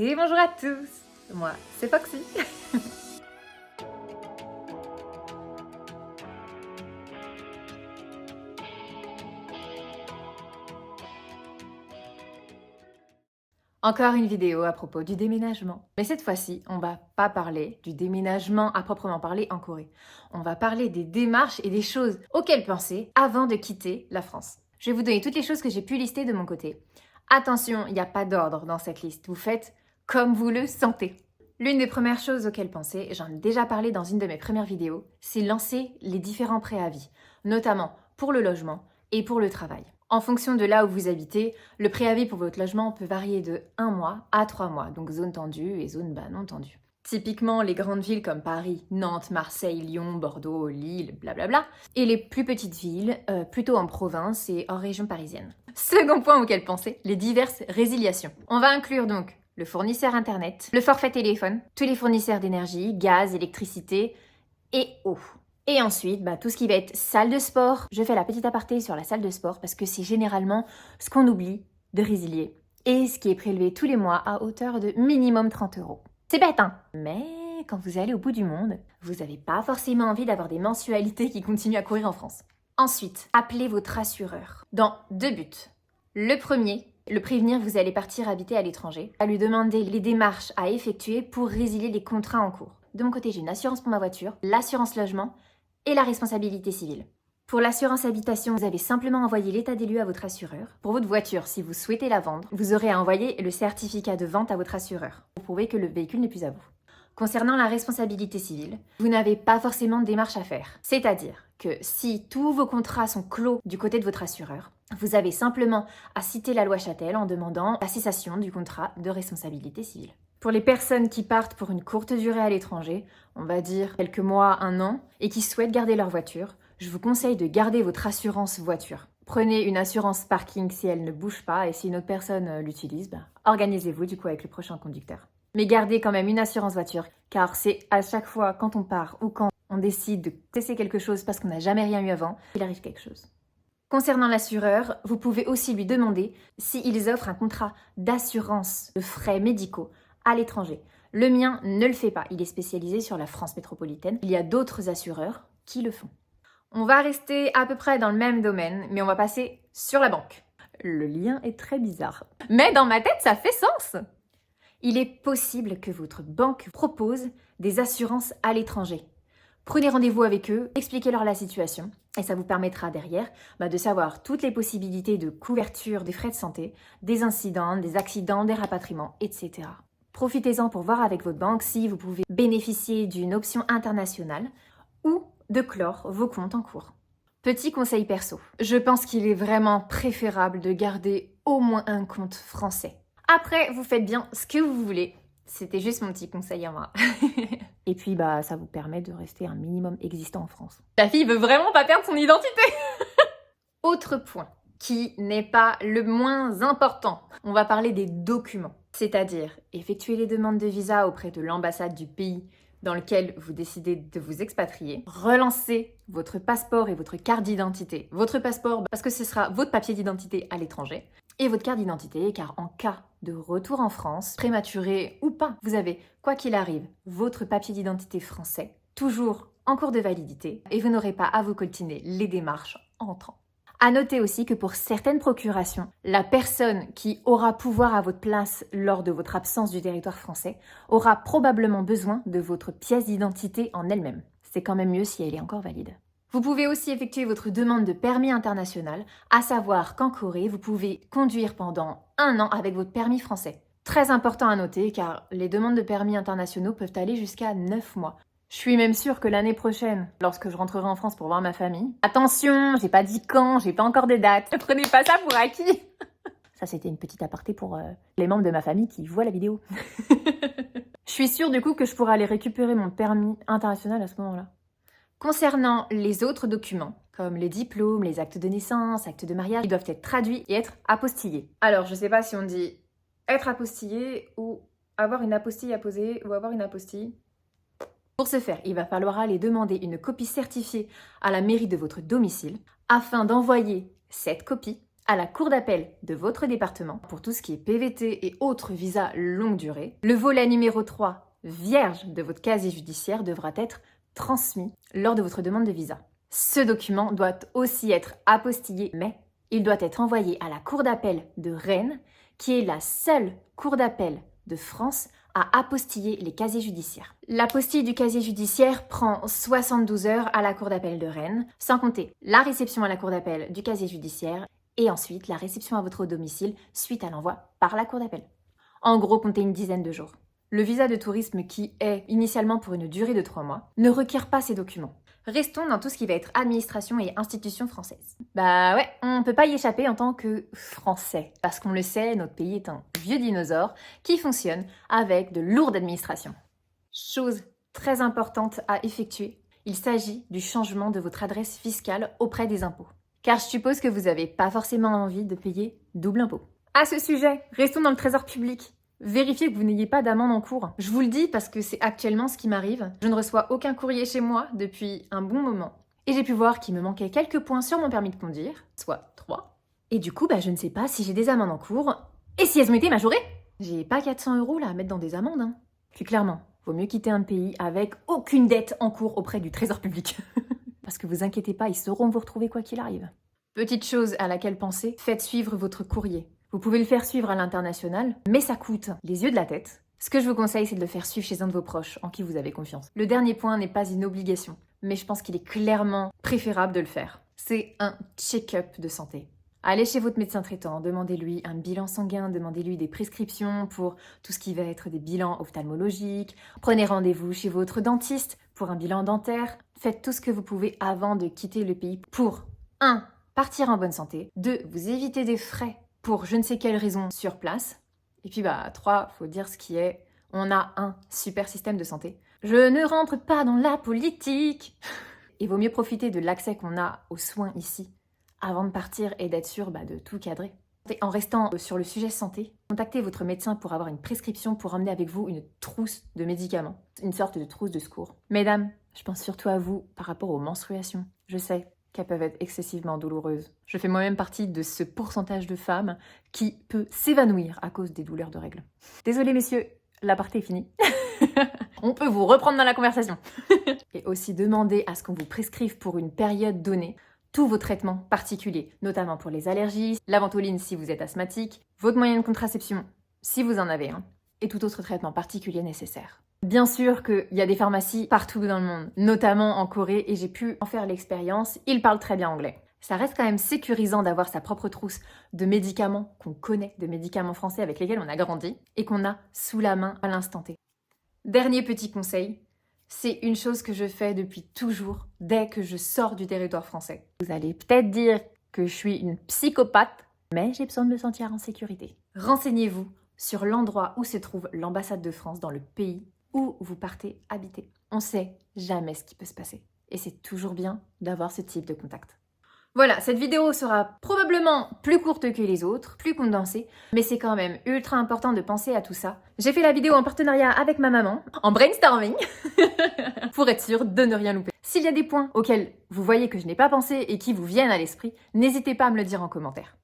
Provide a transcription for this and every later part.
Et bonjour à tous, moi c'est Foxy. Encore une vidéo à propos du déménagement. Mais cette fois-ci, on va pas parler du déménagement à proprement parler en Corée. On va parler des démarches et des choses auxquelles penser avant de quitter la France. Je vais vous donner toutes les choses que j'ai pu lister de mon côté. Attention, il n'y a pas d'ordre dans cette liste. Vous faites comme vous le sentez. L'une des premières choses auxquelles penser, j'en ai déjà parlé dans une de mes premières vidéos, c'est lancer les différents préavis, notamment pour le logement et pour le travail. En fonction de là où vous habitez, le préavis pour votre logement peut varier de 1 mois à 3 mois, donc zone tendue et zone non tendue. Typiquement, les grandes villes comme Paris, Nantes, Marseille, Lyon, Bordeaux, Lille, blablabla, et les plus petites villes, plutôt en province et hors région parisienne. Second point auquel penser, les diverses résiliations. On va inclure donc le fournisseur internet, le forfait téléphone, tous les fournisseurs d'énergie, gaz, électricité et eau. Et ensuite, tout ce qui va être salle de sport. Je fais la petite aparté sur la salle de sport parce que c'est généralement ce qu'on oublie de résilier et ce qui est prélevé tous les mois à hauteur de minimum 30 €. C'est bête, hein? Mais quand vous allez au bout du monde, vous n'avez pas forcément envie d'avoir des mensualités qui continuent à courir en France. Ensuite, appelez votre assureur dans 2 buts. Le premier, le prévenir que vous allez partir habiter à l'étranger, à lui demander les démarches à effectuer pour résilier les contrats en cours. De mon côté, j'ai une assurance pour ma voiture, l'assurance logement et la responsabilité civile. Pour l'assurance habitation, vous avez simplement envoyé l'état des lieux à votre assureur. Pour votre voiture, si vous souhaitez la vendre, vous aurez à envoyer le certificat de vente à votre assureur pour prouver que le véhicule n'est plus à vous. Concernant la responsabilité civile, vous n'avez pas forcément de démarche à faire. C'est-à-dire que si tous vos contrats sont clos du côté de votre assureur, vous avez simplement à citer la loi Châtel en demandant la cessation du contrat de responsabilité civile. Pour les personnes qui partent pour une courte durée à l'étranger, on va dire quelques mois, 1 an, et qui souhaitent garder leur voiture, je vous conseille de garder votre assurance voiture. Prenez une assurance parking si elle ne bouge pas et si une autre personne l'utilise, organisez-vous du coup avec le prochain conducteur. Mais gardez quand même une assurance voiture, car c'est à chaque fois quand on part ou quand on décide de cesser quelque chose parce qu'on n'a jamais rien eu avant, il arrive quelque chose. Concernant l'assureur, vous pouvez aussi lui demander s'ils offrent un contrat d'assurance de frais médicaux à l'étranger. Le mien ne le fait pas, il est spécialisé sur la France métropolitaine. Il y a d'autres assureurs qui le font. On va rester à peu près dans le même domaine, mais on va passer sur la banque. Le lien est très bizarre. Mais dans ma tête, ça fait sens! Il est possible que votre banque propose des assurances à l'étranger. Prenez rendez-vous avec eux, expliquez-leur la situation et ça vous permettra derrière de savoir toutes les possibilités de couverture des frais de santé, des incidents, des accidents, des rapatriements, etc. Profitez-en pour voir avec votre banque si vous pouvez bénéficier d'une option internationale ou de clore vos comptes en cours. Petit conseil perso, je pense qu'il est vraiment préférable de garder au moins un compte français. Après, vous faites bien ce que vous voulez. C'était juste mon petit conseil à moi. Et puis, ça vous permet de rester un minimum existant en France. La fille veut vraiment pas perdre son identité. Autre point qui n'est pas le moins important, on va parler des documents. C'est-à-dire effectuer les demandes de visa auprès de l'ambassade du pays dans lequel vous décidez de vous expatrier, relancer votre passeport et votre carte d'identité. Votre passeport, parce que ce sera votre papier d'identité à l'étranger, et votre carte d'identité, car en cas de retour en France, prématuré ou pas, vous avez, quoi qu'il arrive, votre papier d'identité français, toujours en cours de validité, et vous n'aurez pas à vous coltiner les démarches en entrant. À noter aussi que pour certaines procurations, la personne qui aura pouvoir à votre place lors de votre absence du territoire français aura probablement besoin de votre pièce d'identité en elle-même. C'est quand même mieux si elle est encore valide. Vous pouvez aussi effectuer votre demande de permis international, à savoir qu'en Corée, vous pouvez conduire pendant 1 an avec votre permis français. Très important à noter car les demandes de permis internationaux peuvent aller jusqu'à 9 mois. Je suis même sûre que l'année prochaine, lorsque je rentrerai en France pour voir ma famille, attention, j'ai pas dit quand, j'ai pas encore de date, ne prenez pas ça pour acquis. Ça c'était une petite aparté pour les membres de ma famille qui voient la vidéo. Je suis sûre du coup que je pourrai aller récupérer mon permis international à ce moment-là. Concernant les autres documents, comme les diplômes, les actes de naissance, actes de mariage, ils doivent être traduits et être apostillés. Alors, je sais pas si on dit être apostillé ou avoir une apostille à poser ou avoir une apostille. Pour ce faire, il va falloir aller demander une copie certifiée à la mairie de votre domicile afin d'envoyer cette copie à la cour d'appel de votre département pour tout ce qui est PVT et autres visas longue durée. Le volet numéro 3, vierge de votre casier judiciaire, devra être transmis lors de votre demande de visa. Ce document doit aussi être apostillé, mais il doit être envoyé à la cour d'appel de Rennes, qui est la seule cour d'appel de France à apostiller les casiers judiciaires. L'apostille du casier judiciaire prend 72 heures à la cour d'appel de Rennes, sans compter la réception à la cour d'appel du casier judiciaire et ensuite la réception à votre domicile suite à l'envoi par la cour d'appel. En gros, comptez une dizaine de jours. Le visa de tourisme, qui est initialement pour une durée de 3 mois, ne requiert pas ces documents. Restons dans tout ce qui va être administration et institutions françaises. Bah ouais, on peut pas y échapper en tant que Français, parce qu'on le sait, notre pays est un vieux dinosaure qui fonctionne avec de lourdes administrations. Chose très importante à effectuer, il s'agit du changement de votre adresse fiscale auprès des impôts. Car je suppose que vous n'avez pas forcément envie de payer double impôt. À ce sujet, restons dans le trésor public. Vérifiez que vous n'ayez pas d'amende en cours. Je vous le dis parce que c'est actuellement ce qui m'arrive. Je ne reçois aucun courrier chez moi depuis un bon moment. Et j'ai pu voir qu'il me manquait quelques points sur mon permis de conduire, soit 3. Et du coup, je ne sais pas si j'ai des amendes en cours et si elles ont été majorées. J'ai pas 400 € là à mettre dans des amendes. Hein. Puis clairement, vaut mieux quitter un pays avec aucune dette en cours auprès du trésor public. Parce que vous inquiétez pas, ils sauront vous retrouver quoi qu'il arrive. Petite chose à laquelle penser, faites suivre votre courrier. Vous pouvez le faire suivre à l'international, mais ça coûte les yeux de la tête. Ce que je vous conseille, c'est de le faire suivre chez un de vos proches, en qui vous avez confiance. Le dernier point n'est pas une obligation, mais je pense qu'il est clairement préférable de le faire. C'est un check-up de santé. Allez chez votre médecin traitant, demandez-lui un bilan sanguin, demandez-lui des prescriptions pour tout ce qui va être des bilans ophtalmologiques. Prenez rendez-vous chez votre dentiste pour un bilan dentaire. Faites tout ce que vous pouvez avant de quitter le pays pour 1. Partir en bonne santé, 2. Vous éviter des frais pour je ne sais quelle raison sur place. Et puis 3, faut dire ce qui est, on a un super système de santé. Je ne rentre pas dans la politique. Il vaut mieux profiter de l'accès qu'on a aux soins ici avant de partir et d'être sûr de tout cadrer. Et en restant sur le sujet santé, contactez votre médecin pour avoir une prescription pour emmener avec vous une trousse de médicaments, une sorte de trousse de secours. Mesdames, je pense surtout à vous par rapport aux menstruations. Je sais qu'elles peuvent être excessivement douloureuses. Je fais moi-même partie de ce pourcentage de femmes qui peut s'évanouir à cause des douleurs de règles. Désolée messieurs, l'aparté est fini. On peut vous reprendre dans la conversation. Et aussi demander à ce qu'on vous prescrive pour une période donnée tous vos traitements particuliers, notamment pour les allergies, la ventoline si vous êtes asthmatique, votre moyen de contraception si vous en avez un, et tout autre traitement particulier nécessaire. Bien sûr qu'il y a des pharmacies partout dans le monde, notamment en Corée, et j'ai pu en faire l'expérience, ils parlent très bien anglais. Ça reste quand même sécurisant d'avoir sa propre trousse de médicaments qu'on connaît, de médicaments français avec lesquels on a grandi, et qu'on a sous la main à l'instant T. Dernier petit conseil, c'est une chose que je fais depuis toujours, dès que je sors du territoire français. Vous allez peut-être dire que je suis une psychopathe, mais j'ai besoin de me sentir en sécurité. Renseignez-vous sur l'endroit où se trouve l'ambassade de France dans le pays où vous partez habiter. On ne sait jamais ce qui peut se passer. Et c'est toujours bien d'avoir ce type de contact. Voilà, cette vidéo sera probablement plus courte que les autres, plus condensée, mais c'est quand même ultra important de penser à tout ça. J'ai fait la vidéo en partenariat avec ma maman, en brainstorming, pour être sûre de ne rien louper. S'il y a des points auxquels vous voyez que je n'ai pas pensé et qui vous viennent à l'esprit, n'hésitez pas à me le dire en commentaire.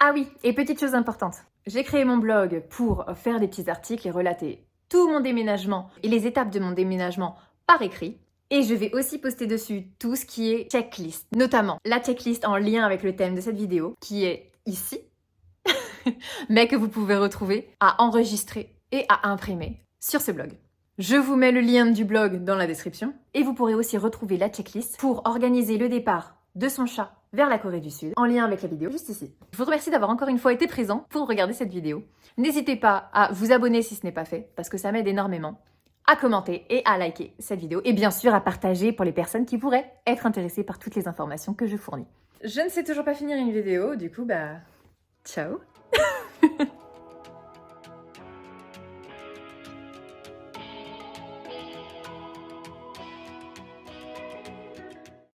Ah oui, et petite chose importante, j'ai créé mon blog pour faire des petits articles et relater tout mon déménagement et les étapes de mon déménagement par écrit. Et je vais aussi poster dessus tout ce qui est checklist, notamment la checklist en lien avec le thème de cette vidéo, qui est ici, mais que vous pouvez retrouver à enregistrer et à imprimer sur ce blog. Je vous mets le lien du blog dans la description et vous pourrez aussi retrouver la checklist pour organiser le départ de son chat vers la Corée du Sud, en lien avec la vidéo juste ici. Je vous remercie d'avoir encore une fois été présent pour regarder cette vidéo. N'hésitez pas à vous abonner si ce n'est pas fait, parce que ça m'aide énormément, à commenter et à liker cette vidéo, et bien sûr à partager pour les personnes qui pourraient être intéressées par toutes les informations que je fournis. Je ne sais toujours pas finir une vidéo, du coup, ciao!